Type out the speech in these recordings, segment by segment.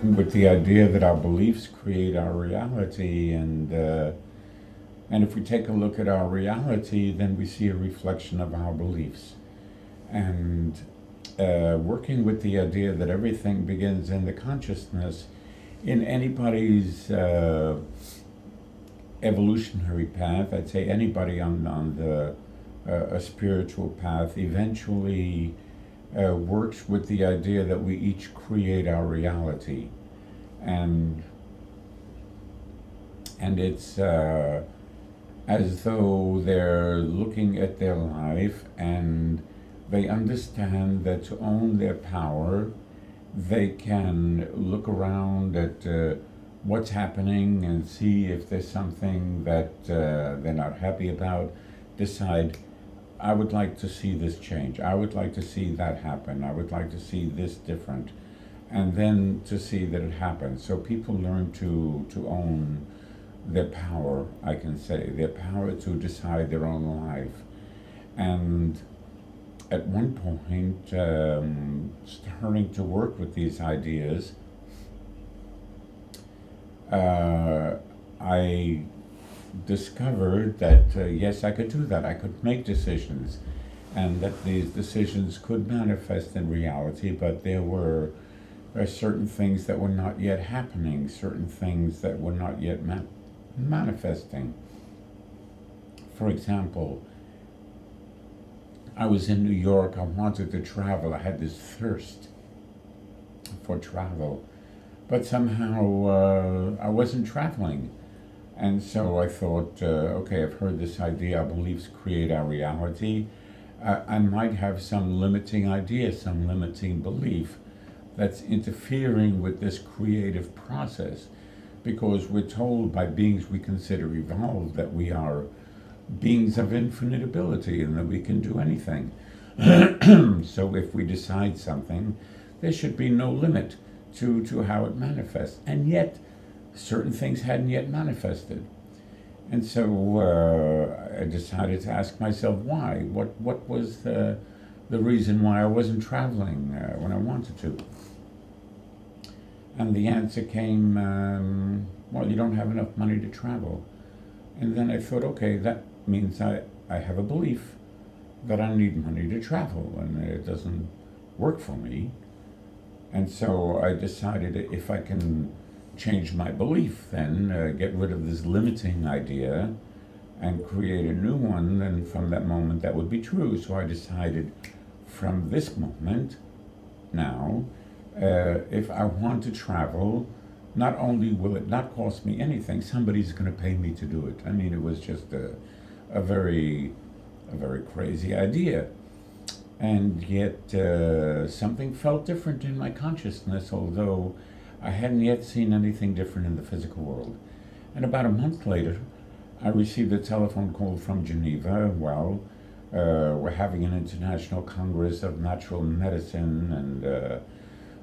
with the idea that our beliefs create our reality, and if we take a look at our reality, then we see a reflection of our beliefs. And working with the idea that everything begins in the consciousness, in anybody's evolutionary path, I'd say anybody on the a spiritual path eventually works with the idea that we each create our reality, and it's as though they're looking at their life and they understand that to own their power, they can look around at what's happening and see if there's something that they're not happy about, decide, I would like to see this change, I would like to see that happen, I would like to see this different, and then to see that it happens. So people learn to own their power, I can say, their power to decide their own life. And at one point, starting to work with these ideas, I discovered that yes, I could do that. I could make decisions, and that these decisions could manifest in reality, but there were certain things that were not yet happening, certain things that were not yet manifesting. For example, I was in New York, I wanted to travel, I had this thirst for travel, but somehow I wasn't traveling. And so I thought, okay, I've heard this idea, our beliefs create our reality. I might have some limiting idea, some limiting belief that's interfering with this creative process, because we're told by beings we consider evolved that we are beings of infinite ability and that we can do anything. So if we decide something, there should be no limit to how it manifests. And yet, certain things hadn't yet manifested. And so I decided to ask myself why. What was the reason why I wasn't traveling when I wanted to? And the answer came, well, you don't have enough money to travel. And then I thought, okay, that means I have a belief that I need money to travel, and it doesn't work for me. And so I decided if I can change my belief, then get rid of this limiting idea and create a new one, then from that moment that would be true. So I decided from this moment now, if I want to travel, not only will it not cost me anything, somebody's going to pay me to do it. I mean, it was just a very crazy idea. And yet something felt different in my consciousness, although I hadn't yet seen anything different in the physical world. And about a month later, I received a telephone call from Geneva. Well, we're having an international congress of natural medicine, and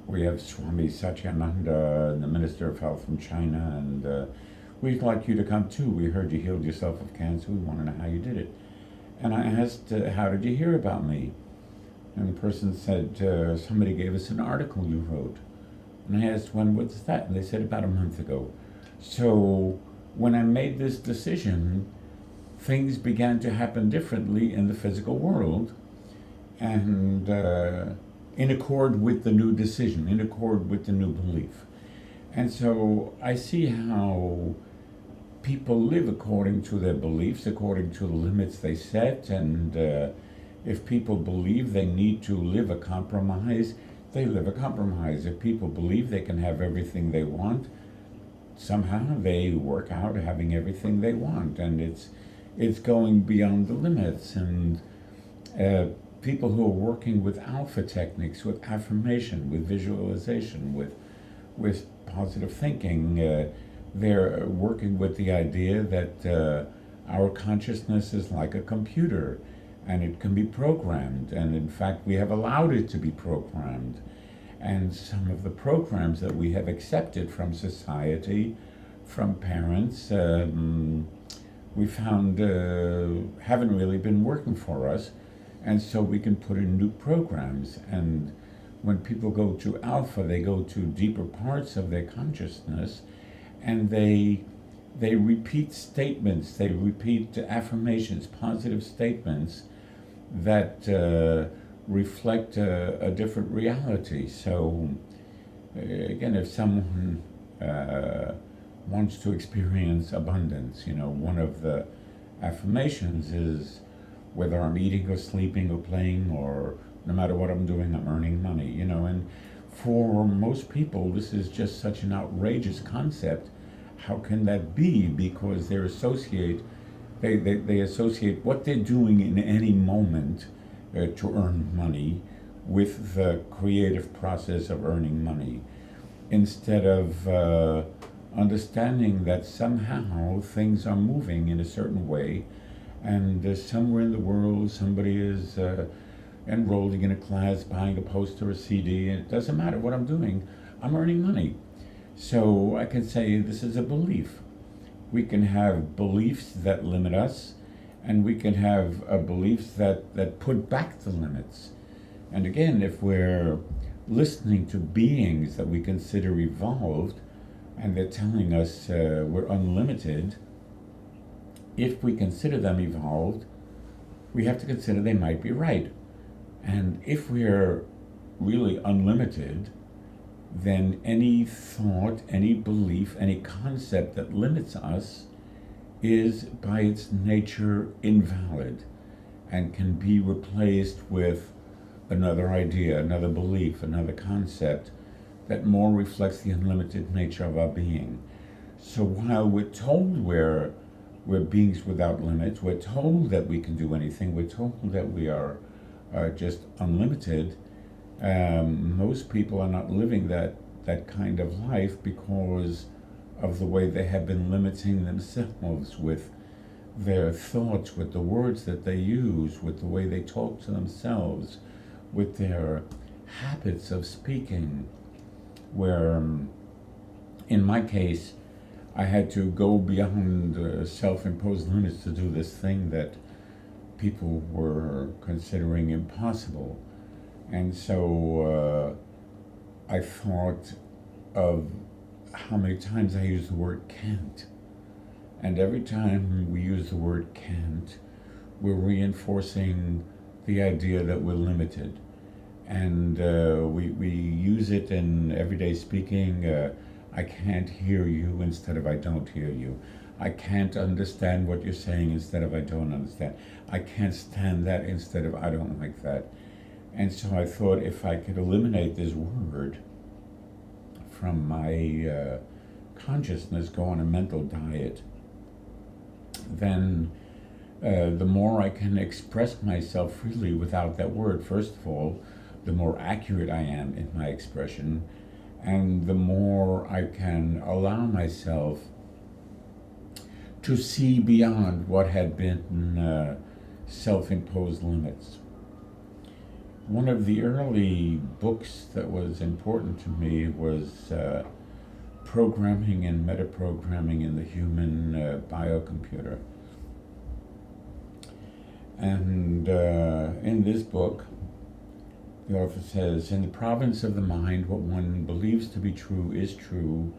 we have Swami Satyananda, the Minister of Health from China, and we'd like you to come too. We heard you healed yourself of cancer. We want to know how you did it. And I asked, how did you hear about me? And the person said, somebody gave us an article you wrote. And I asked, when was that? And they said, about a month ago. So when I made this decision, things began to happen differently in the physical world, and in accord with the new decision, in accord with the new belief. And so I see how people live according to their beliefs, according to the limits they set, and if people believe they need to live a compromise, they live a compromise. If people believe they can have everything they want, somehow they work out having everything they want, and it's going beyond the limits. And people who are working with alpha techniques, with affirmation, with visualization, with positive thinking, they're working with the idea that our consciousness is like a computer, and it can be programmed, and in fact we have allowed it to be programmed. And some of the programs that we have accepted from society, from parents, we found haven't really been working for us, and so we can put in new programs. And when people go to alpha, they go to deeper parts of their consciousness, and they repeat statements, they repeat affirmations, positive statements that reflect a different reality. So, again, if someone wants to experience abundance, one of the affirmations is whether I'm eating or sleeping or playing or no matter what I'm doing, I'm earning money, and for most people, this is just such an outrageous concept. How can that be? Because they associate what they're doing in any moment to earn money with the creative process of earning money, instead of understanding that somehow things are moving in a certain way, and somewhere in the world somebody is enrolling in a class, buying a poster, a CD, and it doesn't matter what I'm doing, I'm earning money. So I can say this is a belief. We can have beliefs that limit us, and we can have beliefs that put back the limits. And again, if we're listening to beings that we consider evolved, and they're telling us we're unlimited, if we consider them evolved, we have to consider they might be right. And if we're really unlimited, then any thought, any belief, any concept that limits us is by its nature invalid and can be replaced with another idea, another belief, another concept that more reflects the unlimited nature of our being. So while we're told we're beings without limits, we're told that we can do anything, we're told that we are just unlimited, most people are not living that kind of life because of the way they have been limiting themselves with their thoughts, with the words that they use, with the way they talk to themselves, with their habits of speaking, where in my case I had to go beyond self-imposed limits to do this thing that people were considering impossible. And so I thought of how many times I use the word can't. And every time we use the word can't, we're reinforcing the idea that we're limited. And we use it in everyday speaking. I can't hear you instead of I don't hear you. I can't understand what you're saying instead of I don't understand. I can't stand that instead of I don't like that. And so I thought if I could eliminate this word from my consciousness, go on a mental diet, then the more I can express myself freely without that word, first of all, the more accurate I am in my expression, and the more I can allow myself to see beyond what had been self-imposed limits. One of the early books that was important to me was Programming and Metaprogramming in the Human Biocomputer. And in this book, the author says, in the province of the mind, what one believes to be true is true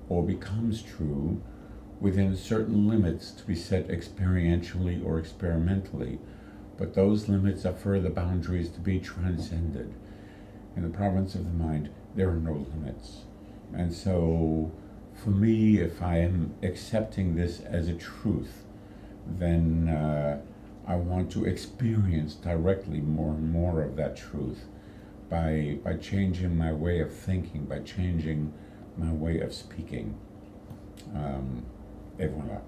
or becomes true within certain limits to be set experientially or experimentally, but those limits are further boundaries to be transcended. In the province of the mind, there are no limits. And so, for me, if I am accepting this as a truth, then I want to experience directly more and more of that truth by changing my way of thinking, by changing my way of speaking. Et voilà.